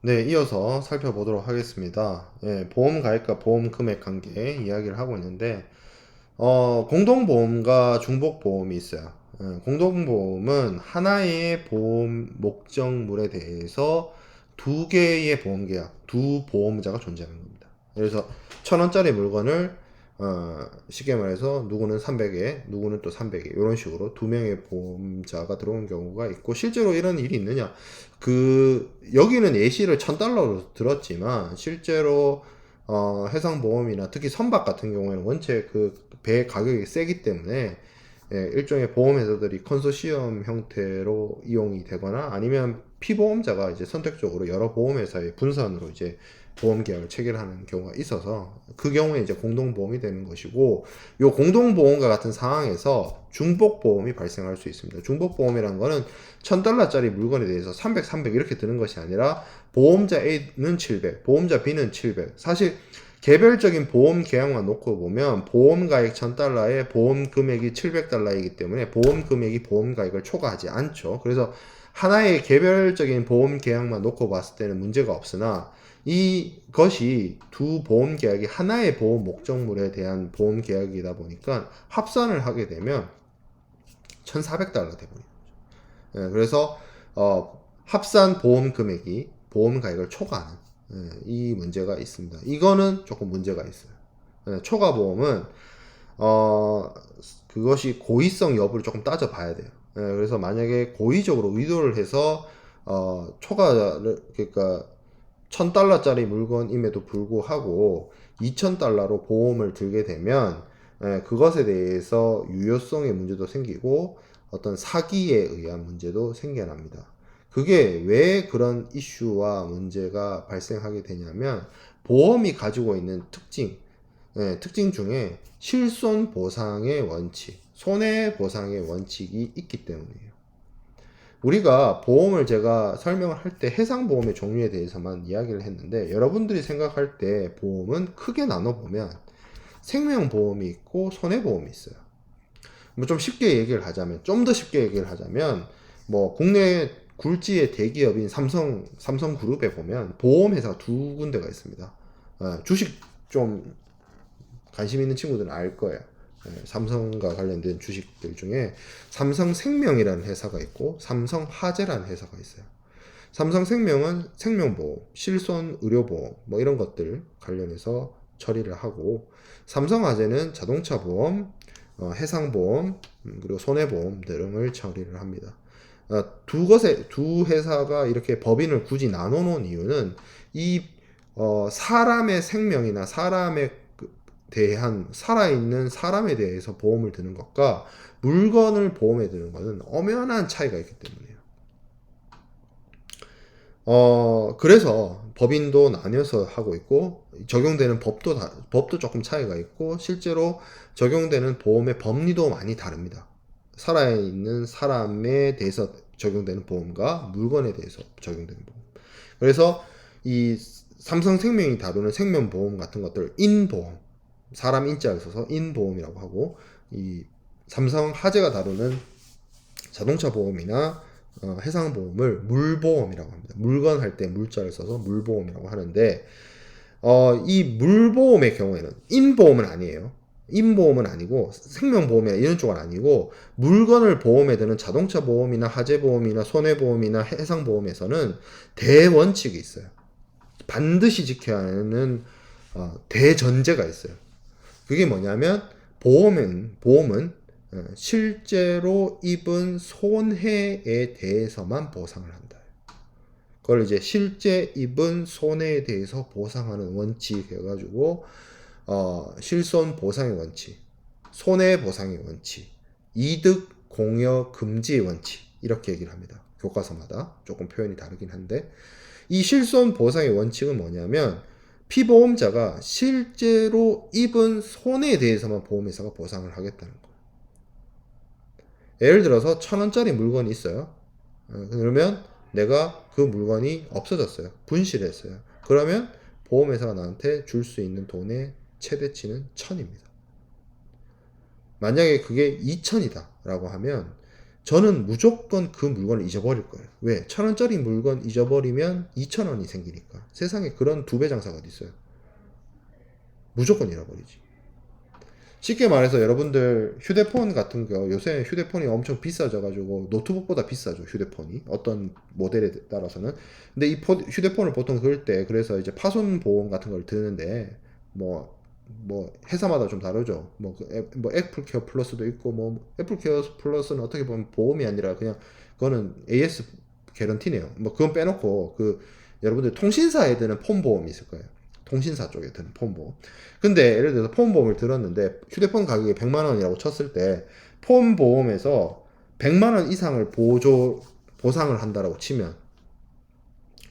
네, 이어서 살펴보도록 하겠습니다. 예, 보험 가입과 보험 금액 관계 이야기를 하고 있는데, 공동보험과 중복보험이 있어요. 예, 공동보험은 하나의 보험 목적물에 대해서 두 개의 보험계약, 두 보험자가 존재하는 겁니다. 그래서 1,000원짜리 물건을 쉽게 말해서 누구는 300에 누구는 또 300에 이런 식으로 두 명의 보험자가 들어온 경우가 있고, 실제로 이런 일이 있느냐, 여기는 예시를 1,000달러로 들었지만 실제로 해상보험이나 특히 선박 같은 경우에는 원체 그 배 가격이 세기 때문에, 예, 일종의 보험회사들이 컨소시엄 형태로 이용이 되거나 아니면 피보험자가 이제 선택적으로 여러 보험회사의 분산으로 이제 보험 계약을 체결하는 경우가 있어서 그 경우에 이제 공동보험이 되는 것이고, 요 공동보험과 같은 상황에서 중복보험이 발생할 수 있습니다. 중복보험이라는 거는 1,000달러짜리 물건에 대해서 300, 300 이렇게 드는 것이 아니라 보험자 A는 700, 보험자 B는 700. 사실 개별적인 보험 계약만 놓고 보면 보험 가액 1,000달러에 보험 금액이 700달러이기 때문에 보험 금액이 보험 가액을 초과하지 않죠. 그래서 하나의 개별적인 보험 계약만 놓고 봤을 때는 문제가 없으나, 이것이 두 보험 계약이 하나의 보험 목적물에 대한 보험 계약이다 보니까 합산을 하게 되면 1,400달러 돼버려요. 예, 그래서 합산 보험 금액이 보험 가액을 초과하는, 이 문제가 있습니다. 이거는 조금 문제가 있어요. 예, 초과 보험은 어, 그것이 고의성 여부를 조금 따져봐야 돼요. 예, 그래서 만약에 고의적으로 의도를 해서 초과를, 그러니까 1,000달러짜리 물건임에도 불구하고 2,000달러로 보험을 들게 되면, 그것에 대해서 유효성의 문제도 생기고 어떤 사기에 의한 문제도 생겨납니다. 그게 왜 그런 이슈와 문제가 발생하게 되냐면, 보험이 가지고 있는 특징 중에 실손 보상의 원칙, 손해 보상의 원칙이 있기 때문이에요. 우리가 보험을 제가 설명을 할 때 해상보험의 종류에 대해서만 이야기를 했는데, 여러분들이 생각할 때 보험은 크게 나눠보면 생명보험이 있고 손해보험이 있어요. 뭐 좀 쉽게 얘기를 하자면, 좀 더 쉽게 얘기를 하자면, 뭐 국내 굴지의 대기업인 삼성그룹에 보면 보험회사가 두 군데가 있습니다. 주식 좀 관심 있는 친구들은 알 거예요. 삼성과 관련된 주식들 중에 삼성생명이라는 회사가 있고 삼성화재라는 회사가 있어요. 삼성생명은 생명보험, 실손 의료보험 뭐 이런 것들 관련해서 처리를 하고, 삼성화재는 자동차보험, 해상보험, 그리고 손해보험 등을 처리를 합니다. 두 회사가 이렇게 법인을 굳이 나눠 놓은 이유는 이 사람의 생명이나 사람에 대한, 살아있는 사람에 대해서 보험을 드는 것과 물건을 보험에 드는 것은 엄연한 차이가 있기 때문이에요. 그래서 법인도 나뉘어서 하고 있고, 적용되는 법도 조금 차이가 있고, 실제로 적용되는 보험의 법리도 많이 다릅니다. 살아있는 사람에 대해서 적용되는 보험과 물건에 대해서 적용되는 보험. 그래서 이 삼성생명이 다루는 생명보험 같은 것들, 인보험, 사람 인자를 써서 인보험이라고 하고, 이 삼성화재가 다루는 자동차 보험이나 해상보험을 물보험이라고 합니다. 물건 할 때 물자를 써서 물보험이라고 하는데, 이 물보험의 경우에는 인보험은 아니에요. 인보험은 아니고 생명보험이나 이런 쪽은 아니고, 물건을 보험에 드는 자동차 보험이나 화재 보험이나 손해보험이나 해상보험에서는 대원칙이 있어요. 반드시 지켜야 하는 대전제가 있어요. 그게 뭐냐면, 보험은 실제로 입은 손해에 대해서만 보상을 한다. 그걸 이제 실제 입은 손해에 대해서 보상하는 원칙 해가지고, 실손 보상의 원칙, 손해 보상의 원칙, 이득 공여 금지의 원칙, 이렇게 얘기를 합니다. 교과서마다 조금 표현이 다르긴 한데, 이 실손 보상의 원칙은 뭐냐면, 피보험자가 실제로 입은 손해에 대해서만 보험회사가 보상을 하겠다는 거예요. 예를 들어서 1,000원짜리 물건이 있어요. 그러면 내가 그 물건이 없어졌어요. 분실했어요. 그러면 보험회사가 나한테 줄 수 있는 돈의 최대치는 1,000입니다. 만약에 그게 2,000이다 라고 하면 저는 무조건 그 물건을 잊어버릴 거예요. 왜? 1,000원짜리 물건 잊어버리면 2,000원이 생기니까. 세상에 그런 두 배 장사가 어디 있어요? 무조건 잃어버리지. 쉽게 말해서 여러분들 휴대폰 같은 거 요새 휴대폰이 엄청 비싸져가지고 노트북보다 비싸죠. 휴대폰이 어떤 모델에 따라서는. 근데 이 휴대폰을 보통 그럴 때 그래서 이제 파손 보험 같은 걸 드는데 뭐 회사마다 좀 다르죠. 뭐 애플 케어 플러스도 있고 뭐 애플 케어 플러스는 어떻게 보면 보험이 아니라 그냥 그거는 AS 개런티네요. 뭐 그건 빼놓고 그 여러분들 통신사에 드는 폰 보험이 있을 거예요. 통신사 쪽에 드는 폰 보험. 근데 예를 들어서 폰 보험을 들었는데 휴대폰 가격이 100만 원이라고 쳤을 때 폰 보험에서 100만 원 이상을 보상을 한다라고 치면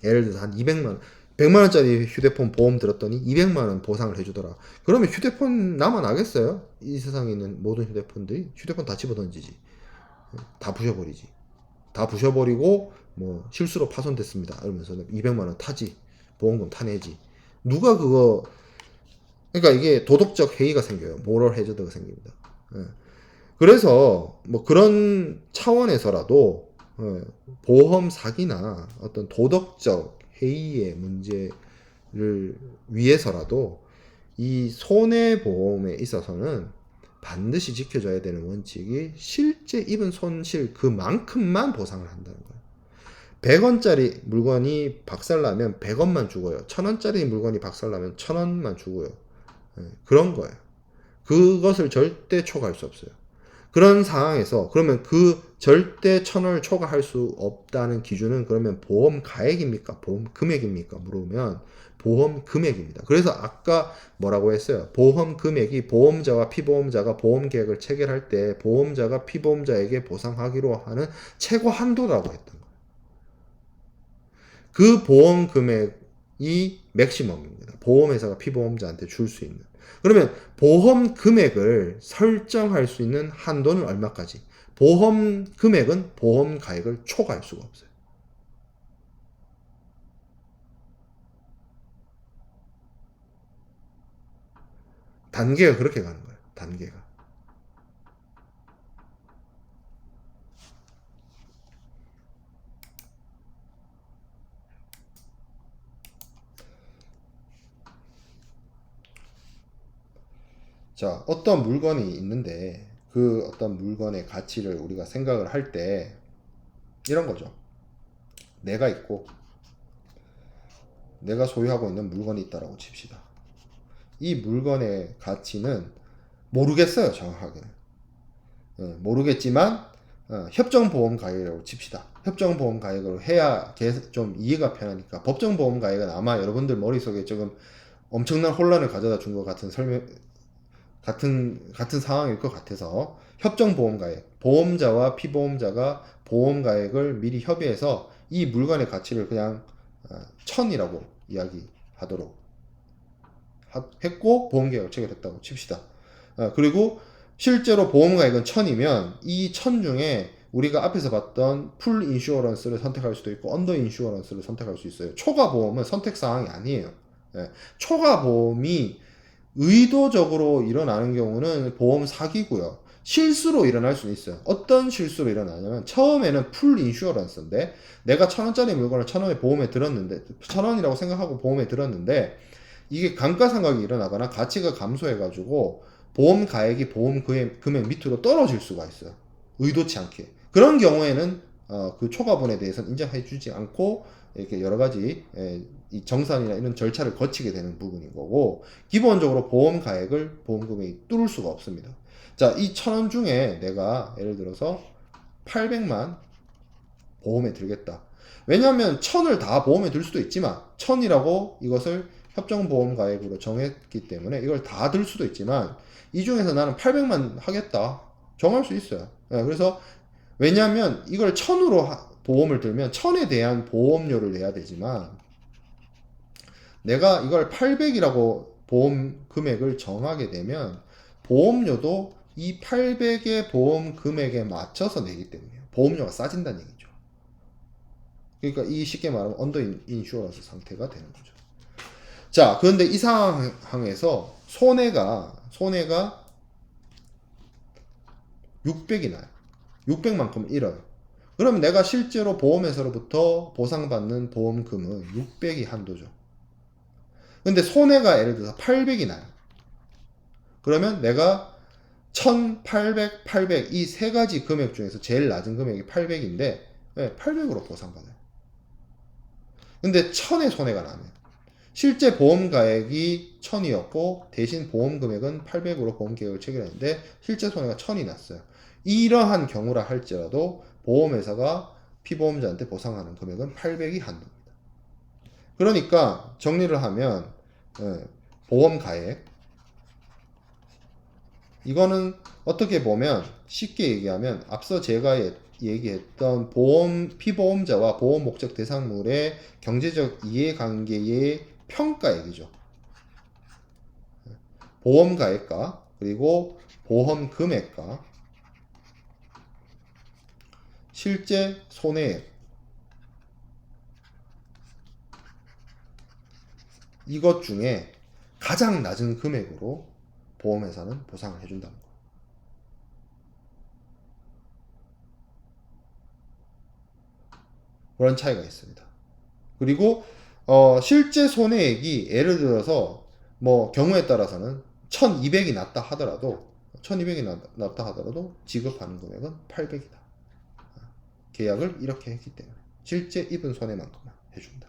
예를 들어서 한 200만 원 100만 원짜리 휴대폰 보험 들었더니 200만 원 보상을 해주더라. 그러면 휴대폰 남아나겠어요? 이 세상에 있는 모든 휴대폰들이 휴대폰 다 집어던지지. 다 부셔버리지. 다 부셔버리고 뭐 실수로 파손됐습니다. 이러면서 200만 원 타지. 보험금 타내지. 누가 그거 그러니까 이게 도덕적 해이가 생겨요. 모럴 해저드가 생깁니다. 예. 그래서 뭐 그런 차원에서라도 보험 사기나 어떤 도덕적 해이의 문제를 위해서라도 이 손해보험에 있어서는 반드시 지켜져야 되는 원칙이 실제 입은 손실 그만큼만 보상을 한다는 거예요. 100원짜리 물건이 박살나면 100원만 주고요. 1000원짜리 물건이 박살나면 1000원만 주고요. 그런 거예요. 그것을 절대 초과할 수 없어요. 그런 상황에서 그러면 그 절대 1,000원을 초과할 수 없다는 기준은 그러면 보험 가액입니까? 보험 금액입니까? 물으면 보험 금액입니다. 그래서 아까 뭐라고 했어요? 보험 금액이 보험자와 피보험자가 보험 계약을 체결할 때 보험자가 피보험자에게 보상하기로 하는 최고 한도라고 했던 거예요. 그 보험 금액이 맥시멈입니다. 보험회사가 피보험자한테 줄 수 있는. 그러면 보험 금액을 설정할 수 있는 한도는 얼마까지? 보험 금액은 보험 가액을 초과할 수가 없어요. 단계가 그렇게 가는 거예요. 단계가. 자, 어떤 물건이 있는데 그 어떤 물건의 가치를 우리가 생각을 할 때 이런 거죠. 내가 있고 내가 소유하고 있는 물건이 있다라고 칩시다. 이 물건의 가치는 모르겠어요, 정확하게는. 모르겠지만 협정보험 가액이라고 칩시다. 협정보험 가액으로 해야 좀 이해가 편하니까. 법정보험 가액은 아마 여러분들 머릿속에 조금 엄청난 혼란을 가져다 준 것 같은 같은 상황일 것 같아서 협정보험 가액, 보험자와 피보험자가 보험 가액을 미리 협의해서 이 물건의 가치를 그냥 1,000이라고 이야기하도록 했고 보험계약을 체결했다고 칩시다. 그리고 실제로 보험가액은 1,000이면 이 1,000 중에 우리가 앞에서 봤던 풀 인슈어런스를 선택할 수도 있고 언더 인슈어런스를 선택할 수 있어요. 초과 보험은 선택 사항이 아니에요. 초과 보험이 의도적으로 일어나는 경우는 보험 사기고요. 실수로 일어날 수 있어요. 어떤 실수로 일어나냐면 처음에는 풀 인슈어런스인데 내가 1,000원짜리 물건을 1,000원에 보험에 들었는데 1,000원이라고 생각하고 보험에 들었는데 이게 감가상각이 일어나거나 가치가 감소해가지고 보험 가액이 보험 금액 밑으로 떨어질 수가 있어요. 의도치 않게. 그런 경우에는 그 초과분에 대해서는 인정해주지 않고 이렇게 여러 가지 이 정산이나 이런 절차를 거치게 되는 부분인 거고 기본적으로 보험 가액을 보험 금액이 뚫을 수가 없습니다. 자, 이 1,000원 중에 내가 예를 들어서 800만 보험에 들겠다. 왜냐하면 1,000을 다 보험에 들 수도 있지만 1,000이라고 이것을 협정보험 가액으로 정했기 때문에 이걸 다 들 수도 있지만 이 중에서 나는 800만 하겠다 정할 수 있어요. 그래서 왜냐하면 이걸 1,000으로 보험을 들면 1,000에 대한 보험료를 내야 되지만 내가 이걸 800이라고 보험 금액을 정하게 되면 보험료도 이 800의 보험 금액에 맞춰서 내기 때문에 보험료가 싸진다는 얘기죠. 그러니까 이 쉽게 말하면 언더 인슈어런스 상태가 되는 거죠. 자, 그런데 이 상황에서 손해가 600이 나요. 600만큼 잃어요. 그러면 내가 실제로 보험회사로부터 보상받는 보험금은 600이 한도죠. 근데 손해가 예를 들어서 800이 나요. 그러면 내가 1800, 800 이 세 가지 금액 중에서 제일 낮은 금액이 800인데 800으로 보상받아요. 근데 1000의 손해가 나면 실제 보험 가액이 1000이었고 대신 보험 금액은 800으로 보험 계약을 체결했는데 실제 손해가 1000이 났어요. 이러한 경우라 할지라도 보험회사가 피보험자한테 보상하는 금액은 800이 한도입니다. 그러니까 정리를 하면 보험 가액 이거는 어떻게 보면 쉽게 얘기하면 앞서 제가 얘기했던 피보험자와 보험 목적 대상물의 경제적 이해관계의 평가액이죠. 보험 가액과 그리고 보험 금액과 실제 손해액 이것 중에 가장 낮은 금액으로 보험회사는 보상을 해준다는 거예요. 그런 차이가 있습니다. 그리고 실제 손해액이 예를 들어서 뭐 경우에 따라서는 1200이 났다 하더라도 1200이 났다 하더라도 지급하는 금액은 800이다. 계약을 이렇게 했기 때문에 실제 입은 손해만큼만 해준다.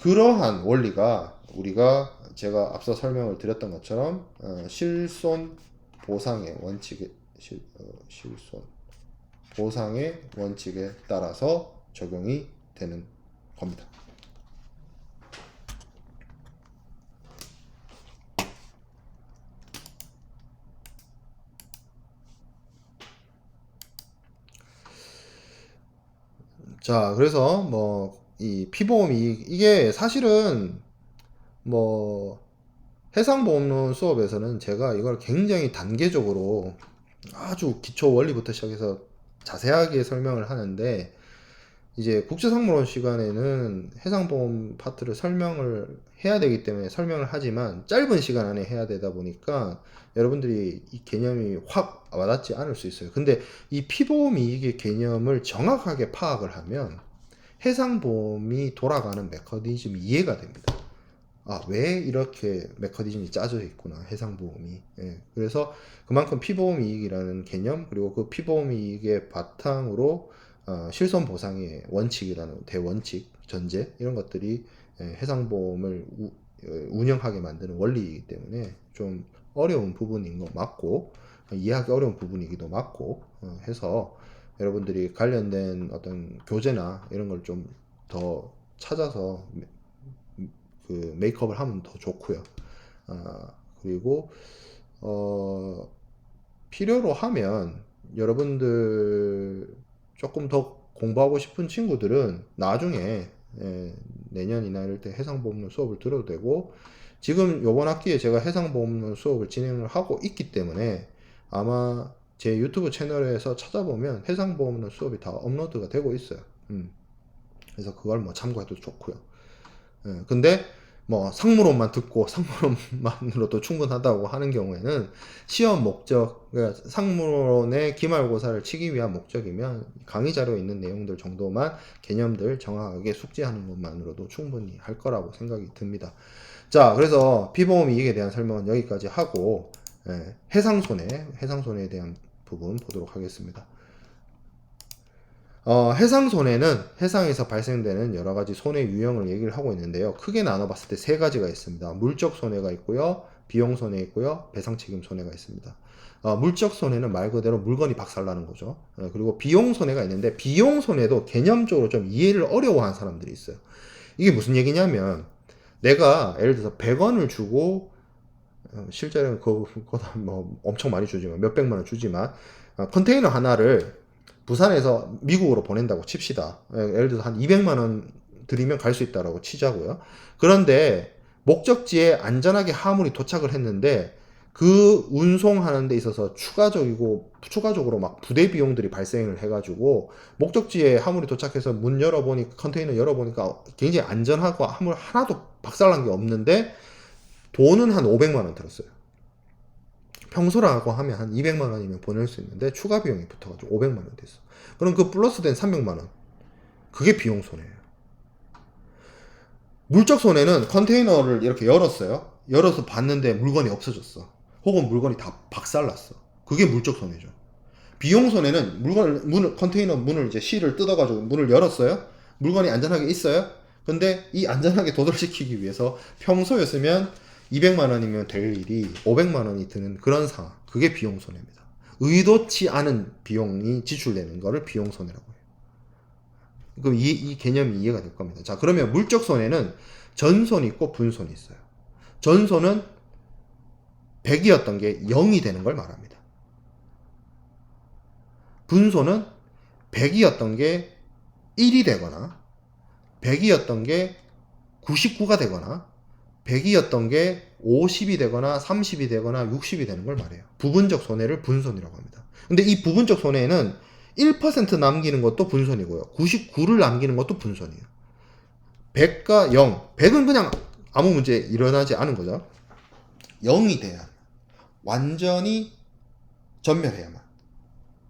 그러한 원리가 우리가 제가 앞서 설명을 드렸던 것처럼 실손 보상의 원칙에 실손 보상의 원칙에 따라서 적용이 되는 겁니다. 자, 그래서 뭐 이 피보험이 이게 사실은 뭐 해상보험론 수업에서는 제가 이걸 굉장히 단계적으로 아주 기초 원리부터 시작해서 자세하게 설명을 하는데 이제 국제상무론 시간에는 해상보험 파트를 설명을 해야 되기 때문에 설명을 하지만 짧은 시간 안에 해야 되다 보니까 여러분들이 이 개념이 확 와닿지 않을 수 있어요. 근데 이 피보험 이익의 개념을 정확하게 파악을 하면 해상보험이 돌아가는 메커니즘이 이해가 됩니다. 아, 왜 이렇게 메커니즘이 짜져 있구나, 해상보험이. 예, 그래서 그만큼 피보험 이익이라는 개념, 그리고 그 피보험 이익의 바탕으로 실손보상의 원칙이라는 대원칙, 전제, 이런 것들이 해상보험을 운영하게 만드는 원리이기 때문에 좀 어려운 부분인 거 맞고, 이해하기 어려운 부분이기도 맞고, 해서 여러분들이 관련된 어떤 교재나 이런 걸 좀 더 찾아서 그 메이크업을 하면 더 좋고요. 그리고 필요로 하면 여러분들 조금 더 공부하고 싶은 친구들은 나중에 내년이나 이럴 때 해상보험론 수업을 들어도 되고, 지금 요번 학기에 제가 해상보험론 수업을 진행을 하고 있기 때문에 아마 제 유튜브 채널에서 찾아보면 해상보험론 수업이 다 업로드가 되고 있어요. 그래서 그걸 뭐 참고해도 좋고요. 근데 뭐 상무론만 듣고 상무론만으로도 충분하다고 하는 경우에는 시험 목적, 그러니까 상무론의 기말고사를 치기 위한 목적이면 강의 자료에 있는 내용들 정도만 개념들 정확하게 숙지하는 것만으로도 충분히 할 거라고 생각이 듭니다. 자, 그래서 피보험 이익에 대한 설명은 여기까지 하고 해상손해에 대한 부분 보도록 하겠습니다. 해상손해는 해상에서 발생되는 여러가지 손해 유형을 얘기를 하고 있는데요. 크게 나눠봤을 때 세 가지가 있습니다. 물적 손해가 있고요, 비용 손해 있고요, 배상 책임 손해가 있습니다. 물적 손해는 말 그대로 물건이 박살나는 거죠. 그리고 비용 손해가 있는데, 비용 손해도 개념적으로 좀 이해를 어려워하는 사람들이 있어요. 이게 무슨 얘기냐면, 내가 예를 들어서 100원을 주고, 실제로는 그거보다 뭐 엄청 많이 주지만, 몇백만 원 주지만, 컨테이너 하나를 부산에서 미국으로 보낸다고 칩시다. 예를 들어서 한 200만 원 드리면 갈 수 있다라고 치자고요. 그런데 목적지에 안전하게 화물이 도착을 했는데 그 운송하는 데 있어서 추가적으로 막 부대 비용들이 발생을 해가지고 목적지에 화물이 도착해서 문 열어보니까, 컨테이너 열어보니까 굉장히 안전하고 화물 하나도 박살난 게 없는데 돈은 한 500만 원 들었어요. 평소라고 하면 한 200만 원이면 보낼 수 있는데 추가 비용이 붙어가지고 500만 원 됐어. 그럼 그 플러스된 300만 원, 그게 비용 손해예요. 물적 손해는 컨테이너를 이렇게 열었어요. 열어서 봤는데 물건이 없어졌어. 혹은 물건이 다 박살났어. 그게 물적 손해죠. 비용 손해는 컨테이너 문을 이제 실을 뜯어가지고 문을 열었어요. 물건이 안전하게 있어요. 근데 이 안전하게 도달시키기 위해서 평소였으면 200만 원이면 될 일이 500만 원이 드는 그런 상황. 그게 비용 손해입니다. 의도치 않은 비용이 지출되는 거를 비용 손해라고 해요. 그럼 이 개념이 이해가 될 겁니다. 자, 그러면 물적 손해는 전손이 있고 분손이 있어요. 전손은 100이었던 게 0이 되는 걸 말합니다. 분손은 100이었던 게 1이 되거나 100이었던 게 99가 되거나 100이었던 게 50이 되거나 30이 되거나 60이 되는 걸 말해요. 부분적 손해를 분손이라고 합니다. 근데 이 부분적 손해는 1% 남기는 것도 분손이고요. 99를 남기는 것도 분손이에요. 100과 0. 100은 그냥 아무 문제 일어나지 않은 거죠. 0이 돼야 완전히 전멸해야만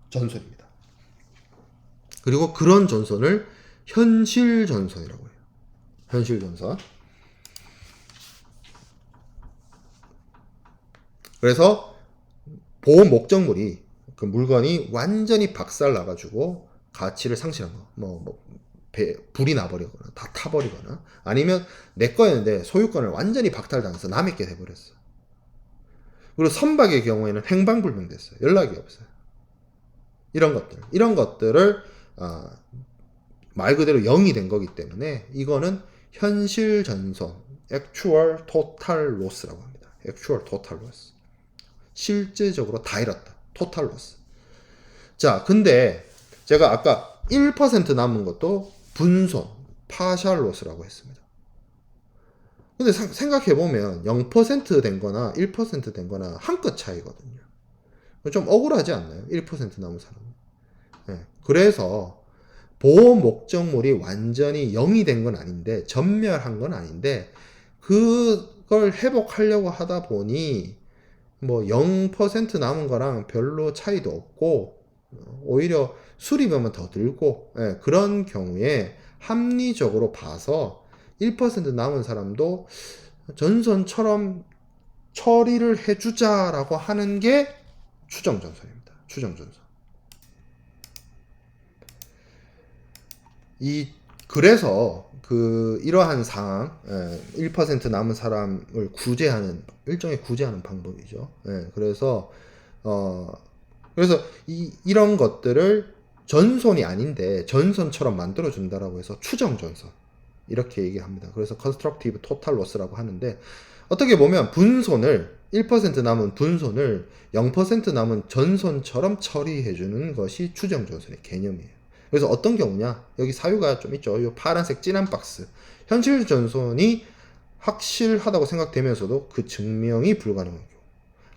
전손입니다. 그리고 그런 전손을 현실 전손이라고 해요. 현실 전손. 그래서 보험 목적물이 그 물건이 완전히 박살 나가지고 가치를 상실한 거, 불이 나버리거나 다 타버리거나 아니면 내 거였는데 소유권을 완전히 박탈당해서 남의 게 돼버렸어. 그리고 선박의 경우에는 행방불명됐어요. 연락이 없어요. 이런 것들을 말 그대로 0이 된 거기 때문에 이거는 현실 전손, actual total loss라고 합니다. actual total loss. 실제적으로 다 잃었다. 토탈 로스. 자, 근데 제가 아까 1% 남은 것도 분손, 파셜 로스라고 했습니다. 근데 생각해보면 0% 된 거나 1% 된 거나 한 끗 차이거든요. 좀 억울하지 않나요? 1% 남은 사람은. 네. 그래서 보험 목적물이 완전히 0이 된 건 아닌데, 전멸한 건 아닌데, 그걸 회복하려고 하다 보니 0% 남은 거랑 별로 차이도 없고 오히려 수리비만 더 들고 그런 경우에 합리적으로 봐서 1% 남은 사람도 전손처럼 처리를 해주자라고 하는 게 추정전손입니다. 추정전손. 그래서 이러한 상황, 1% 남은 사람을 일종의 구제하는 방법이죠. 그래서 이런 것들을 전손이 아닌데 전손처럼 만들어준다라고 해서 추정전손. 이렇게 얘기합니다. 그래서 constructive total loss라고 하는데, 어떻게 보면 1% 남은 분손을 0% 남은 전손처럼 처리해주는 것이 추정전손의 개념이에요. 그래서 어떤 경우냐, 여기 사유가 좀 있죠. 이 파란색 진한 박스. 현실 전손이 확실하다고 생각되면서도 그 증명이 불가능한 경우,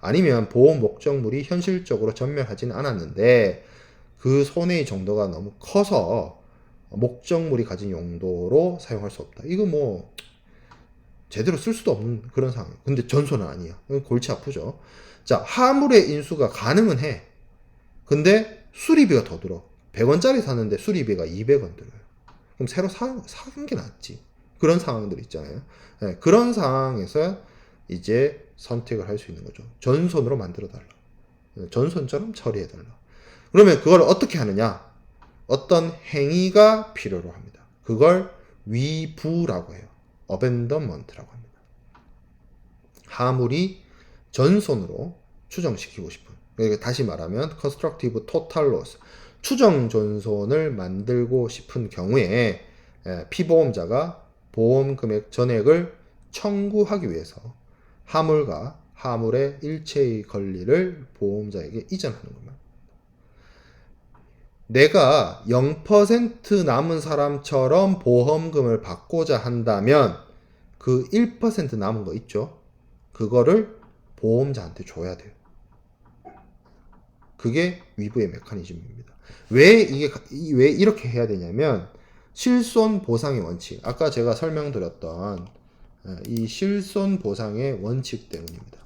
아니면 보험 목적물이 현실적으로 전멸하진 않았는데 그 손해의 정도가 너무 커서 목적물이 가진 용도로 사용할 수 없다. 이거 제대로 쓸 수도 없는 그런 상황이에요. 근데 전손은 아니야. 골치 아프죠. 자, 화물의 인수가 가능은 해. 근데 수리비가 더 들어. 100원짜리 사는데 수리비가 200원 들어요. 그럼 새로 사는 게 낫지. 그런 상황들 있잖아요. 그런 상황에서 이제 선택을 할 수 있는 거죠. 전손으로 만들어달라. 전손처럼 처리해달라. 그러면 그걸 어떻게 하느냐? 어떤 행위가 필요로 합니다. 그걸 위부라고 해요. abandonment라고 합니다. 화물이 전손으로 추정시키고 싶은, 그러니까 다시 말하면 constructive total loss, 추정 전손을 만들고 싶은 경우에 피보험자가 보험 금액 전액을 청구하기 위해서 화물과 화물의 일체의 권리를 보험자에게 이전하는 겁니다. 내가 0% 남은 사람처럼 보험금을 받고자 한다면 그 1% 남은 거 있죠? 그거를 보험자한테 줘야 돼요. 그게 위부의 메커니즘입니다. 왜 이렇게 해야 되냐면, 실손 보상의 원칙. 아까 제가 설명드렸던 이 실손 보상의 원칙 때문입니다.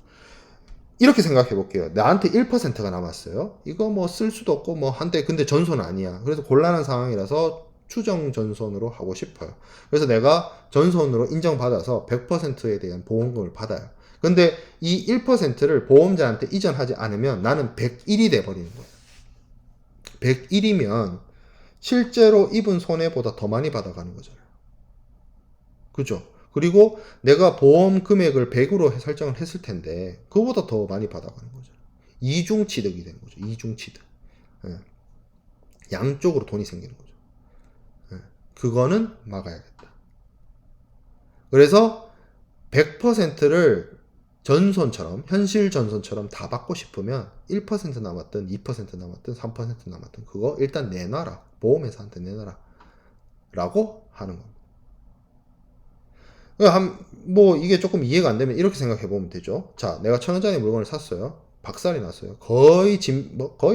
이렇게 생각해 볼게요. 나한테 1%가 남았어요. 이거 뭐 쓸 수도 없고 뭐 한데 근데 전손 아니야. 그래서 곤란한 상황이라서 추정 전손으로 하고 싶어요. 그래서 내가 전손으로 인정받아서 100%에 대한 보험금을 받아요. 근데 이 1%를 보험자한테 이전하지 않으면 나는 101이 돼 버리는 거예요. 101이면 실제로 입은 손해보다 더 많이 받아가는 거잖아요. 그죠? 그리고 내가 보험 금액을 100으로 설정을 했을 텐데 그거보다 더 많이 받아가는 거죠. 이중 취득이 되는 거죠. 이중 취득. 예. 양쪽으로 돈이 생기는 거죠. 예. 그거는 막아야겠다. 그래서 100%를 전손처럼 현실 전손처럼 다 받고 싶으면 1% 남았든 2% 남았든 3% 남았든 그거 일단 내놔라. 보험회사한테 내놔라. 라고 하는 겁니다. 뭐 이게 조금 이해가 안 되면 이렇게 생각해 보면 되죠. 자, 내가 1,000원짜리 물건을 샀어요. 박살이 났어요. 거의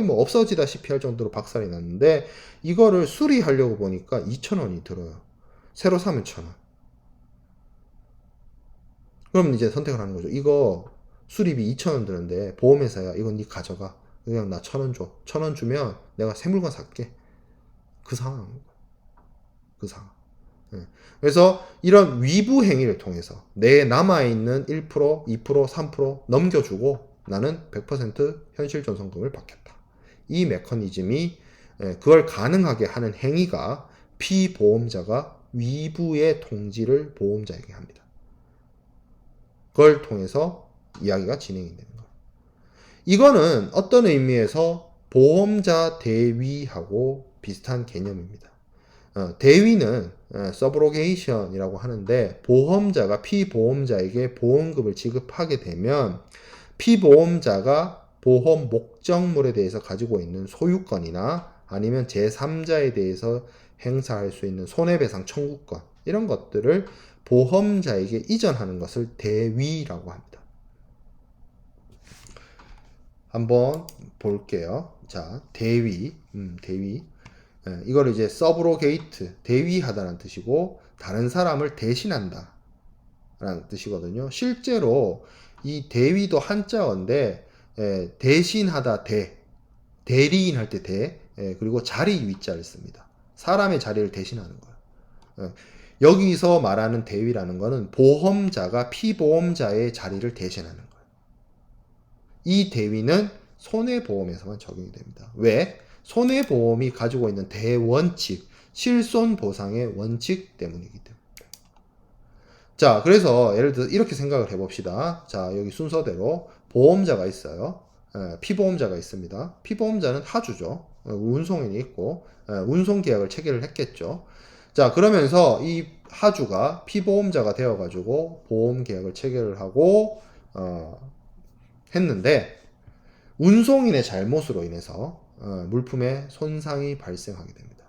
뭐 없어지다시피 할 정도로 박살이 났는데 이거를 수리하려고 보니까 2,000원이 들어요. 새로 사면 1,000원. 그럼 이제 선택을 하는 거죠. 이거 수리비 2,000원 드는데 보험회사야. 이건 네 가져가. 그냥 나 1,000원 줘. 1,000원 주면 내가 새 물건 살게. 그 상황. 그 상황. 그래서 이런 위부 행위를 통해서 내 남아있는 1%, 2%, 3% 넘겨주고 나는 100% 현실 전송금을 받겠다. 이 메커니즘이 그걸 가능하게 하는 행위가 피보험자가 위부의 통지를 보험자에게 합니다. 그걸 통해서 이야기가 진행이 되는 거예요. 이거는 어떤 의미에서 보험자 대위하고 비슷한 개념입니다. 대위는 서브로게이션이라고 하는데 보험자가 피보험자에게 보험금을 지급하게 되면 피보험자가 보험 목적물에 대해서 가지고 있는 소유권이나 아니면 제3자에 대해서 행사할 수 있는 손해배상 청구권 이런 것들을 보험자에게 이전하는 것을 대위라고 합니다. 한번 볼게요. 자, 대위. 이걸 이제 서브로게이트, 대위하다라는 뜻이고 다른 사람을 대신한다 라는 뜻이거든요. 실제로 이 대위도 한자어인데 대신하다 대리인 할 때 그리고 자리 위자를 씁니다. 사람의 자리를 대신하는 거예요. 여기서 말하는 대위라는 거는 보험자가 피보험자의 자리를 대신하는 거예요. 이 대위는 손해보험에서만 적용이 됩니다. 왜? 손해보험이 가지고 있는 대원칙, 실손보상의 원칙 때문이기 때문입니다. 자, 그래서 예를 들어 이렇게 생각을 해봅시다. 자, 여기 순서대로 보험자가 있어요. 피보험자가 있습니다. 피보험자는 하주죠. 운송인이 있고 운송계약을 체결을 했겠죠. 자, 그러면서 이 하주가 피보험자가 되어가지고 보험계약을 체결을 하고 했는데 운송인의 잘못으로 인해서 물품에 손상이 발생하게 됩니다.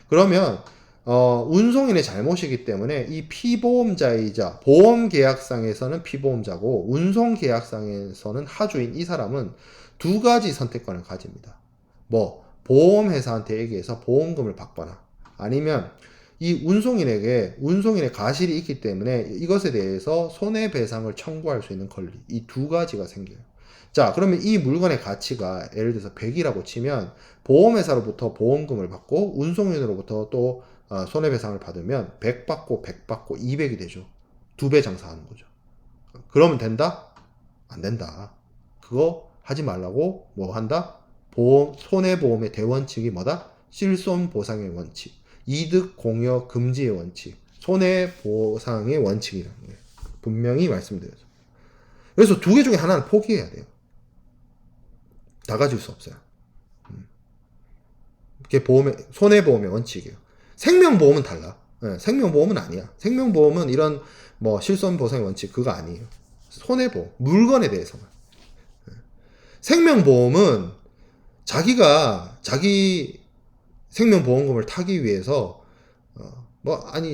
그러면 운송인의 잘못이기 때문에 이 피보험자이자 보험계약상에서는 피보험자고 운송계약상에서는 하주인 이 사람은 두 가지 선택권을 가집니다. 뭐 보험회사한테 얘기해서 보험금을 받거나 아니면 이 운송인의 가실이 있기 때문에 이것에 대해서 손해배상을 청구할 수 있는 권리 이 두 가지가 생겨요. 자, 그러면 이 물건의 가치가 예를 들어서 100이라고 치면 보험회사로부터 보험금을 받고 운송인으로부터 또 손해배상을 받으면 100 받고 100 받고 200이 되죠. 2배 장사하는 거죠. 그러면 된다? 안 된다. 그거 하지 말라고 뭐 한다? 손해보험의 대원칙이 뭐다? 실손보상의 원칙, 이득 공여 금지의 원칙, 손해보상의 원칙이라는 거예요. 분명히 말씀드려서. 그래서 두 개 중에 하나는 포기해야 돼요. 다 가질 수 없어요. 그게 손해보험의 원칙이에요. 생명보험은 달라. 생명보험은 아니야. 생명보험은 이런 뭐 실손보상의 원칙 그거 아니에요. 손해보험, 물건에 대해서만. 생명보험은 자기가 자기 생명보험금을 타기 위해서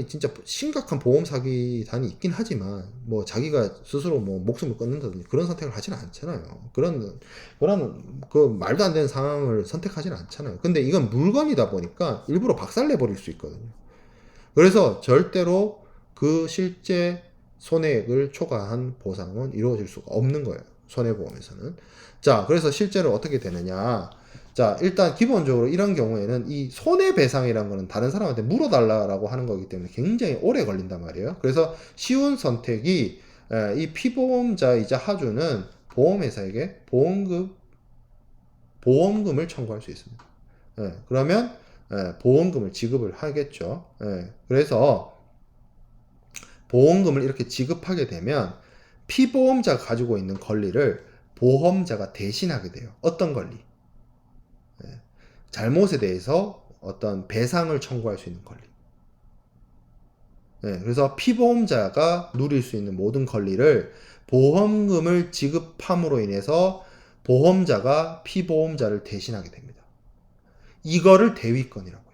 진짜 심각한 보험 사기단이 있긴 하지만 뭐 자기가 스스로 뭐 목숨을 끊는다든지 그런 선택을 하지는 않잖아요. 그런 그 말도 안 되는 상황을 선택하지는 않잖아요. 근데 이건 물건이다 보니까 일부러 박살내 버릴 수 있거든요. 그래서 절대로 그 실제 손해액을 초과한 보상은 이루어질 수가 없는 거예요. 손해보험에서는. 자, 그래서 실제로 어떻게 되느냐. 자, 일단 기본적으로 이런 경우에는 이 손해배상이라는 거는 다른 사람한테 물어달라고 하는 거기 때문에 굉장히 오래 걸린단 말이에요. 그래서 쉬운 선택이 이 피보험자이자 하주는 보험회사에게 보험금을 청구할 수 있습니다. 그러면 보험금을 지급을 하겠죠. 그래서 보험금을 이렇게 지급하게 되면 피보험자가 가지고 있는 권리를 보험자가 대신하게 돼요. 어떤 권리? 잘못에 대해서 어떤 배상을 청구할 수 있는 권리. 그래서 피보험자가 누릴 수 있는 모든 권리를 보험금을 지급함으로 인해서 보험자가 피보험자를 대신하게 됩니다. 이거를 대위권이라고 해요.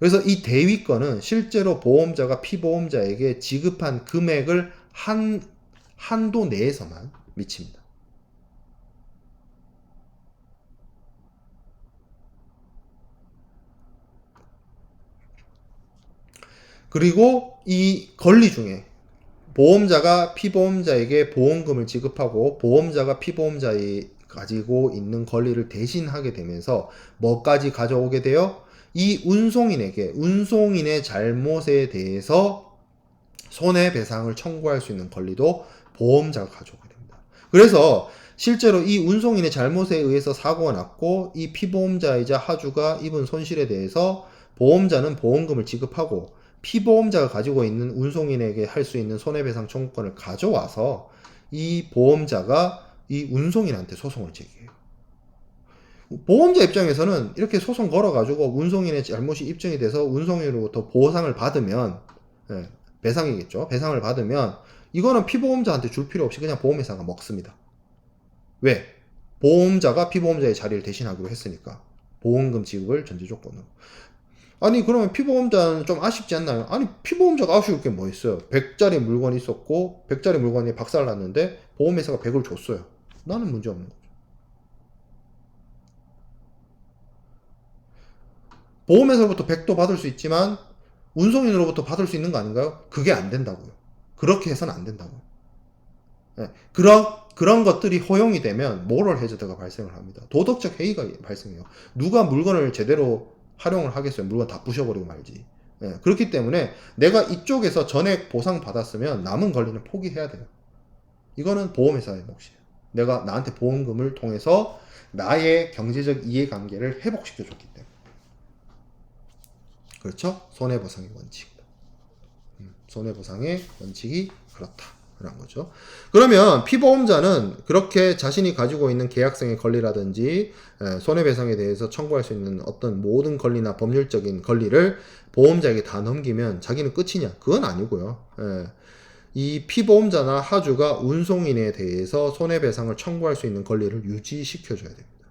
그래서 이 대위권은 실제로 보험자가 피보험자에게 지급한 금액을 한도 내에서만 미칩니다. 그리고 이 권리 중에 보험자가 피보험자에게 보험금을 지급하고 보험자가 피보험자에 가지고 있는 권리를 대신하게 되면서 뭐까지 가져오게 돼요? 이 운송인의 잘못에 대해서 손해배상을 청구할 수 있는 권리도 보험자가 가져오게 됩니다. 그래서 실제로 이 운송인의 잘못에 의해서 사고가 났고 이 피보험자이자 하주가 입은 손실에 대해서 보험자는 보험금을 지급하고 피보험자가 가지고 있는 운송인에게 할 수 있는 손해배상 청구권을 가져와서 이 보험자가 이 운송인한테 소송을 제기해요. 보험자 입장에서는 이렇게 소송 걸어가지고 운송인의 잘못이 입증이 돼서 운송인으로부터 보상을 받으면 배상이겠죠. 배상을 받으면 이거는 피보험자한테 줄 필요 없이 그냥 보험회사가 먹습니다. 왜? 보험자가 피보험자의 자리를 대신하기로 했으니까. 보험금 지급을 전제 조건으로. 아니 그러면 피보험자는 좀 아쉽지 않나요? 아니 피보험자가 아쉬울 게 뭐 있어요. 100짜리 물건이 있었고 100짜리 물건이 박살났는데 보험회사가 100을 줬어요. 나는 문제 없는 거죠. 보험회사로부터 100도 받을 수 있지만 운송인으로부터 받을 수 있는 거 아닌가요? 그게 안 된다고요. 그렇게 해서는 안 된다고요. 그런 것들이 허용이 되면 모럴 해저드가 발생을 합니다. 도덕적 해이가 발생해요. 누가 물건을 제대로 활용을 하겠어요. 물건 다 부셔버리고 말지. 그렇기 때문에 내가 이쪽에서 전액 보상 받았으면 남은 권리는 포기해야 돼요. 이거는 보험회사의 몫이에요. 내가 나한테 보험금을 통해서 나의 경제적 이해관계를 회복시켜 줬기 때문에. 그렇죠? 손해보상의 원칙. 손해보상의 원칙이 그렇다. 라는 거죠. 그러면 피보험자는 그렇게 자신이 가지고 있는 계약성의 권리라든지 손해배상에 대해서 청구할 수 있는 어떤 모든 권리나 법률적인 권리를 보험자에게 다 넘기면 자기는 끝이냐? 그건 아니고요. 이 피보험자나 하주가 운송인에 대해서 손해배상을 청구할 수 있는 권리를 유지시켜줘야 됩니다.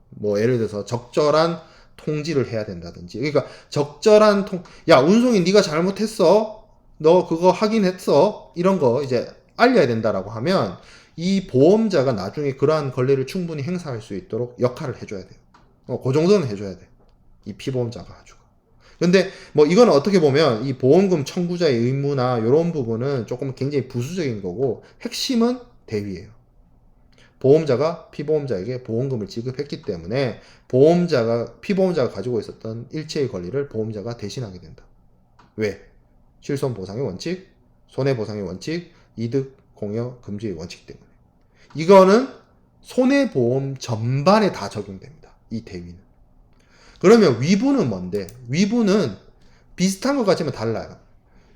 뭐 예를 들어서 적절한 통지를 해야 된다든지. 그러니까 적절한 야 운송인 네가 잘못했어. 너 그거 확인했어. 이런 거 이제 알려야 된다라고 하면 이 보험자가 나중에 그러한 권리를 충분히 행사할 수 있도록 역할을 해줘야 돼요. 그 정도는 해줘야 돼. 이 피보험자가 가지고. 근데 뭐 이건 어떻게 보면 이 보험금 청구자의 의무나 이런 부분은 조금 굉장히 부수적인 거고 핵심은 대위예요. 보험자가 피보험자에게 보험금을 지급했기 때문에 피보험자가 가지고 있었던 일체의 권리를 보험자가 대신하게 된다. 왜? 실손보상의 원칙, 손해보상의 원칙, 이득 공여 금지의 원칙 때문에. 이거는 손해보험 전반에 다 적용됩니다. 이 대위는. 그러면 위부는 뭔데? 위부는 비슷한 것 같지만 달라요.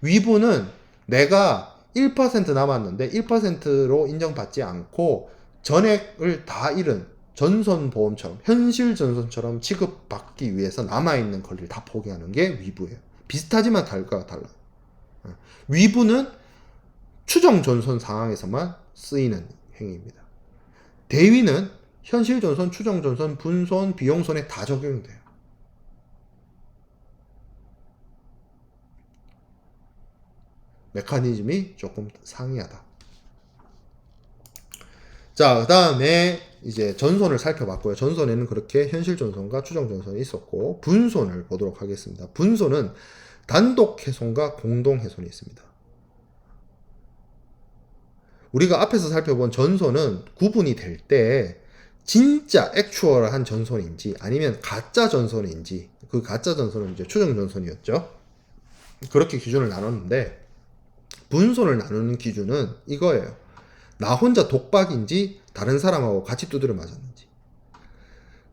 위부는 내가 1% 남았는데 1%로 인정받지 않고 전액을 다 잃은 전손보험처럼 현실 전손처럼 취급받기 위해서 남아있는 권리를 다 포기하는 게 위부예요. 비슷하지만 결과가 달라요. 위부는 추정 전손 상황에서만 쓰이는 행위입니다. 대위는 현실 전손, 추정 전손, 분손, 비용손에 다 적용이 돼요. 메커니즘이 조금 상이하다. 자, 그 다음에 이제 전손을 살펴봤고요. 전손에는 그렇게 현실 전손과 추정 전손이 있었고, 분손을 보도록 하겠습니다. 분손은 단독 훼손과 공동 훼손이 있습니다. 우리가 앞에서 살펴본 전손은 구분이 될 때 진짜 액추얼한 전손인지 아니면 가짜 전손인지, 그 가짜 전손은 이제 추정 전손이었죠. 그렇게 기준을 나눴는데, 분손을 나누는 기준은 이거예요. 나 혼자 독박인지 다른 사람하고 같이 두드려 맞았는지.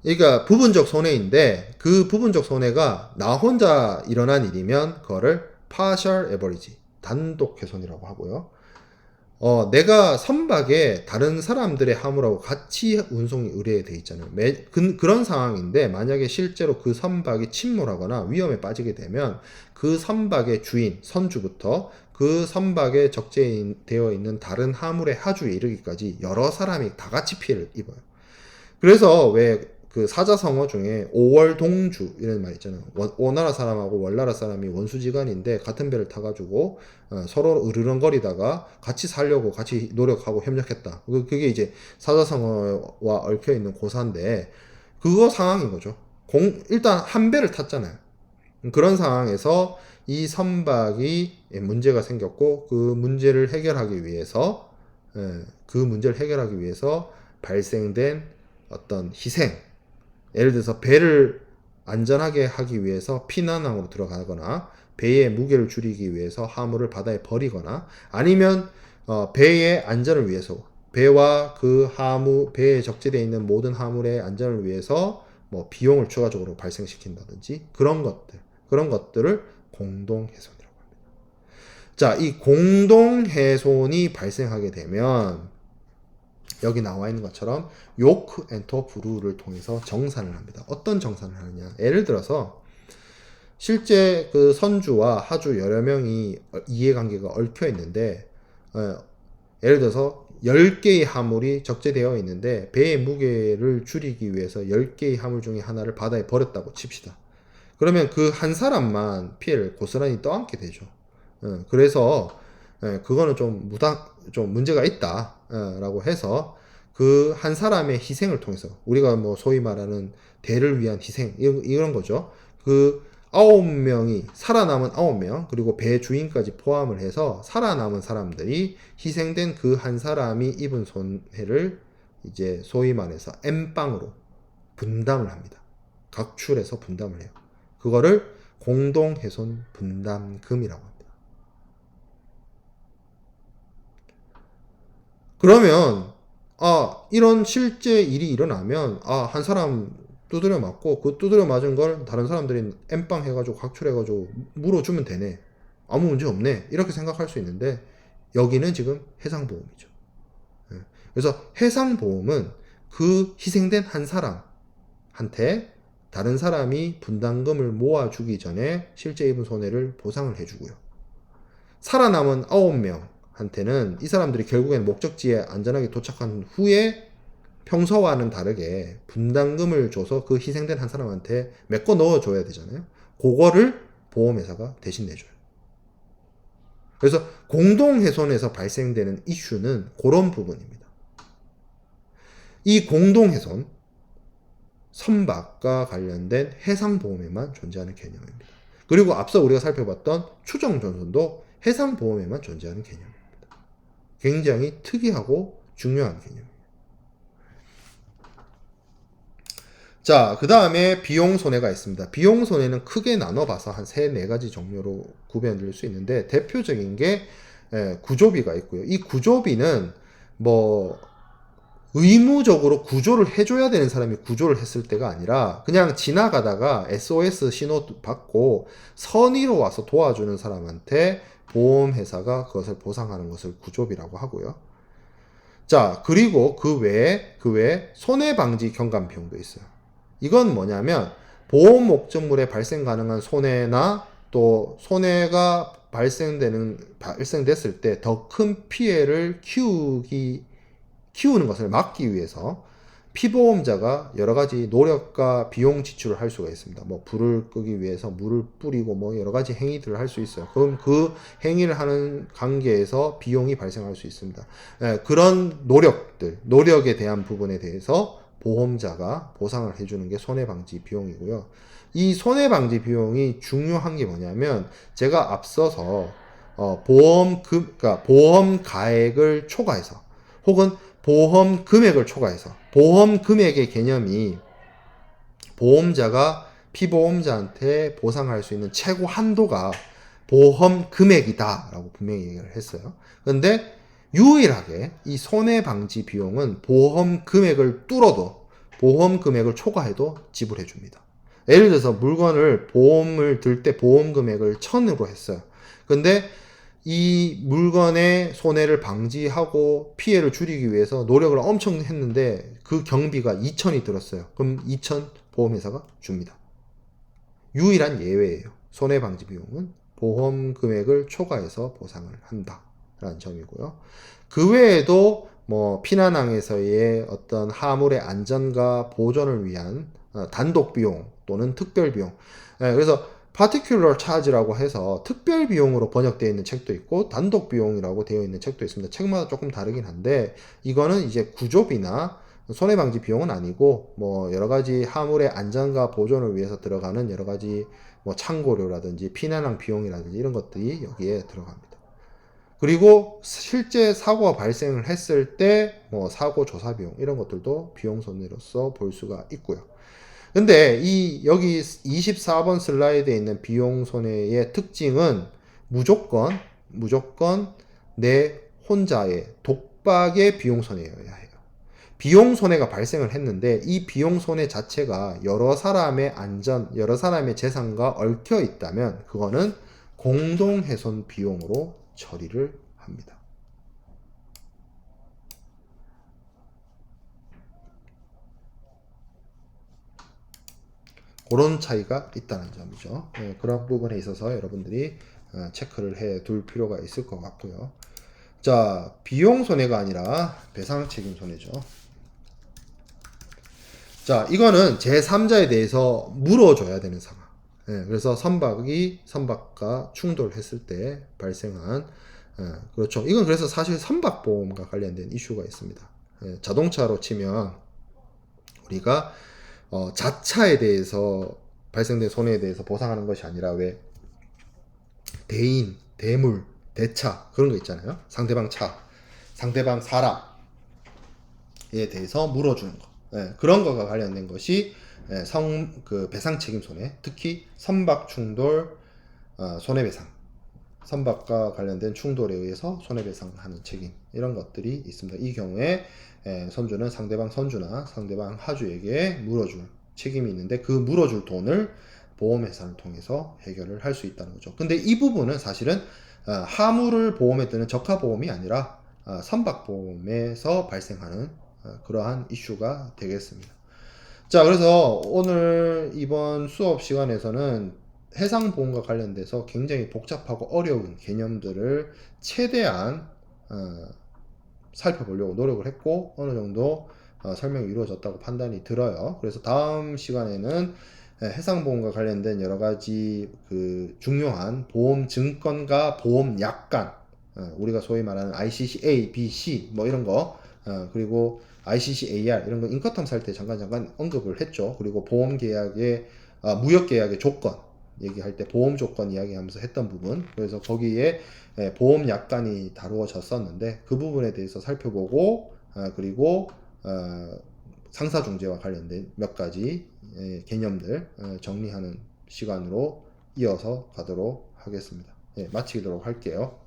그러니까 부분적 손해인데, 그 부분적 손해가 나 혼자 일어난 일이면 그거를 partial average, 단독 훼손이라고 하고요. 내가 선박에 다른 사람들의 화물하고 같이 운송이 의뢰돼 있잖아요. 그런 상황인데, 만약에 실제로 그 선박이 침몰하거나 위험에 빠지게 되면 그 선박의 주인, 선주부터 그 선박에 적재되어 있는 다른 화물의 하주에 이르기까지 여러 사람이 다 같이 피해를 입어요. 그래서 왜 그 사자성어 중에 오월동주 이런 말 있잖아요. 오나라 사람하고 월나라 사람이 원수지간인데 같은 배를 타가지고 서로 으르렁거리다가 같이 살려고 같이 노력하고 협력했다. 그게 이제 사자성어와 얽혀있는 고사인데, 그거 상황인 거죠. 일단 한 배를 탔잖아요. 그런 상황에서 이 선박이 문제가 생겼고, 그 문제를 해결하기 위해서 발생된 어떤 희생, 예를 들어서 배를 안전하게 하기 위해서 피난항으로 들어가거나, 배의 무게를 줄이기 위해서 화물을 바다에 버리거나, 아니면 배의 안전을 위해서, 배와 그 배에 적재되어 있는 모든 화물의 안전을 위해서 뭐 비용을 추가적으로 발생시킨다든지, 그런 것들을 공동훼손이라고 합니다. 자, 이 공동훼손이 발생하게 되면 여기 나와 있는 것처럼 요크 엔터 브루를 통해서 정산을 합니다. 어떤 정산을 하느냐? 예를 들어서 실제 그 선주와 하주 여러 명이 이해관계가 얽혀 있는데, 예를 들어서 10개의 화물이 적재되어 있는데 배의 무게를 줄이기 위해서 10개의 화물 중에 하나를 바다에 버렸다고 칩시다. 그러면 그 한 사람만 피해를 고스란히 떠안게 되죠. 그래서 그거는 좀 문제가 있다 라고 해서, 그 한 사람의 희생을 통해서, 우리가 뭐 소위 말하는 대를 위한 희생, 이런 거죠. 그 9명이 살아남은 9명, 그리고 배 주인까지 포함을 해서 살아남은 사람들이 희생된 그 한 사람이 입은 손해를 이제 소위 말해서 N빵으로 분담을 합니다. 각출해서 분담을 해요. 그거를 공동훼손 분담금이라고 합니다. 그러면 이런 실제 일이 일어나면 한 사람 두드려 맞고, 그 두드려 맞은 걸 다른 사람들이 엠빵 해가지고 각출해가지고 물어주면 되네, 아무 문제 없네, 이렇게 생각할 수 있는데, 여기는 지금 해상보험이죠. 그래서 해상보험은 그 희생된 한 사람한테 다른 사람이 분담금을 모아주기 전에 실제 입은 손해를 보상을 해주고요. 살아남은 9명한테는 이 사람들이 결국엔 목적지에 안전하게 도착한 후에 평소와는 다르게 분담금을 줘서 그 희생된 한 사람한테 메꿔 넣어줘야 되잖아요. 그거를 보험회사가 대신 내줘요. 그래서 공동훼손에서 발생되는 이슈는 그런 부분입니다. 이 공동훼손, 선박과 관련된 해상보험에만 존재하는 개념입니다. 그리고 앞서 우리가 살펴봤던 추정전손도 해상보험에만 존재하는 개념입니다. 굉장히 특이하고 중요한 개념입니다. 자, 그 다음에 비용손해가 있습니다. 비용손해는 크게 나눠봐서 한 3-4가지 종류로 구별될 수 있는데, 대표적인 게 구조비가 있고요. 이 구조비는 뭐 의무적으로 구조를 해줘야 되는 사람이 구조를 했을 때가 아니라, 그냥 지나가다가 SOS 신호 받고 선의로 와서 도와주는 사람한테 보험회사가 그것을 보상하는 것을 구조비라고 하고요. 자, 그리고 그 외에 손해방지 경감 비용도 있어요. 이건 뭐냐면, 보험 목적물에 발생 가능한 손해나 또 손해가 발생됐을 때 더 큰 피해를 키우는 것을 막기 위해서 피보험자가 여러 가지 노력과 비용 지출을 할 수가 있습니다. 뭐 불을 끄기 위해서 물을 뿌리고 뭐 여러 가지 행위들을 할 수 있어요. 그럼 그 행위를 하는 관계에서 비용이 발생할 수 있습니다. 그런 노력에 대한 부분에 대해서 보험자가 보상을 해주는 게 손해방지 비용이고요. 이 손해방지 비용이 중요한 게 뭐냐면 제가 앞서서 그러니까 보험 가액을 초과해서 혹은 보험 금액을 초과해서 보험 금액의 개념이 보험자가 피보험자한테 보상할 수 있는 최고 한도가 보험 금액이다 라고 분명히 얘기를 했어요. 그런데 유일하게 이 손해방지 비용은 보험 금액을 뚫어도 보험 금액을 초과해도 지불해 줍니다. 예를 들어서 물건을 보험을 들 때 보험 금액을 1,000으로 했어요. 근데 이 물건의 손해를 방지하고 피해를 줄이기 위해서 노력을 엄청 했는데 그 경비가 2,000이 들었어요. 그럼 2,000 보험회사가 줍니다. 유일한 예외예요. 손해방지 비용은 보험 금액을 초과해서 보상을 한다라는 점이고요. 그 외에도 뭐 피난항에서의 어떤 화물의 안전과 보존을 위한 단독 비용 또는 특별 비용. 그래서 particular charge라고 해서 특별 비용으로 번역되어 있는 책도 있고 단독 비용이라고 되어 있는 책도 있습니다. 책마다 조금 다르긴 한데 이거는 이제 구조비나 손해방지 비용은 아니고 뭐 여러 가지 화물의 안전과 보존을 위해서 들어가는 여러 가지 뭐 창고료라든지 피난항 비용이라든지 이런 것들이 여기에 들어갑니다. 그리고 실제 사고가 발생을 했을 때 뭐 사고 조사 비용 이런 것들도 비용 손해로서 볼 수가 있고요. 근데 여기 24번 슬라이드에 있는 비용 손해의 특징은 무조건 내 혼자의 독박의 비용 손해여야 해요. 비용 손해가 발생을 했는데 이 비용 손해 자체가 여러 사람의 안전, 여러 사람의 재산과 얽혀 있다면 그거는 공동훼손 비용으로 처리를 합니다. 그런 차이가 있다는 점이죠. 그런 부분에 있어서 여러분들이 체크를 해 둘 필요가 있을 것 같고요. 자, 비용 손해가 아니라 배상 책임 손해죠. 자, 이거는 제3자에 대해서 물어줘야 되는 상황. 그래서 선박과 충돌했을 때 발생한 그렇죠. 이건 그래서 사실 선박보험과 관련된 이슈가 있습니다. 자동차로 치면 우리가 자차에 대해서 발생된 손해에 대해서 보상하는 것이 아니라 왜 대인, 대물, 대차 그런 거 있잖아요. 상대방 차, 상대방 사람에 대해서 물어주는 거. 그런 거가 관련된 것이 그 배상 책임 손해, 특히 선박 충돌 손해배상, 선박과 관련된 충돌에 의해서 손해배상하는 책임 이런 것들이 있습니다. 이 경우에 선주는 상대방 선주나 상대방 하주에게 물어줄 책임이 있는데 그 물어줄 돈을 보험회사를 통해서 해결을 할 수 있다는 거죠. 근데 이 부분은 사실은 화물을 보험에 드는 적하보험이 아니라 선박보험에서 발생하는 그러한 이슈가 되겠습니다. 자, 그래서 오늘 이번 수업 시간에서는 해상보험과 관련돼서 굉장히 복잡하고 어려운 개념들을 최대한 살펴보려고 노력을 했고 어느 정도 설명이 이루어졌다고 판단이 들어요. 그래서 다음 시간에는 해상보험과 관련된 여러 가지 그 중요한 보험 증권과 보험 약관, 우리가 소위 말하는 ICC-A, B, C 뭐 이런 거, 그리고 ICC-AR 이런 거 인커텀 살 때 잠깐 언급을 했죠. 그리고 보험 계약의 무역 계약의 조건 얘기할 때 보험 조건 이야기하면서 했던 부분, 그래서 거기에 보험 약관이 다루어졌었는데 그 부분에 대해서 살펴보고 그리고 상사중재와 관련된 몇 가지 개념들 정리하는 시간으로 이어서 가도록 하겠습니다. 마치도록 할게요.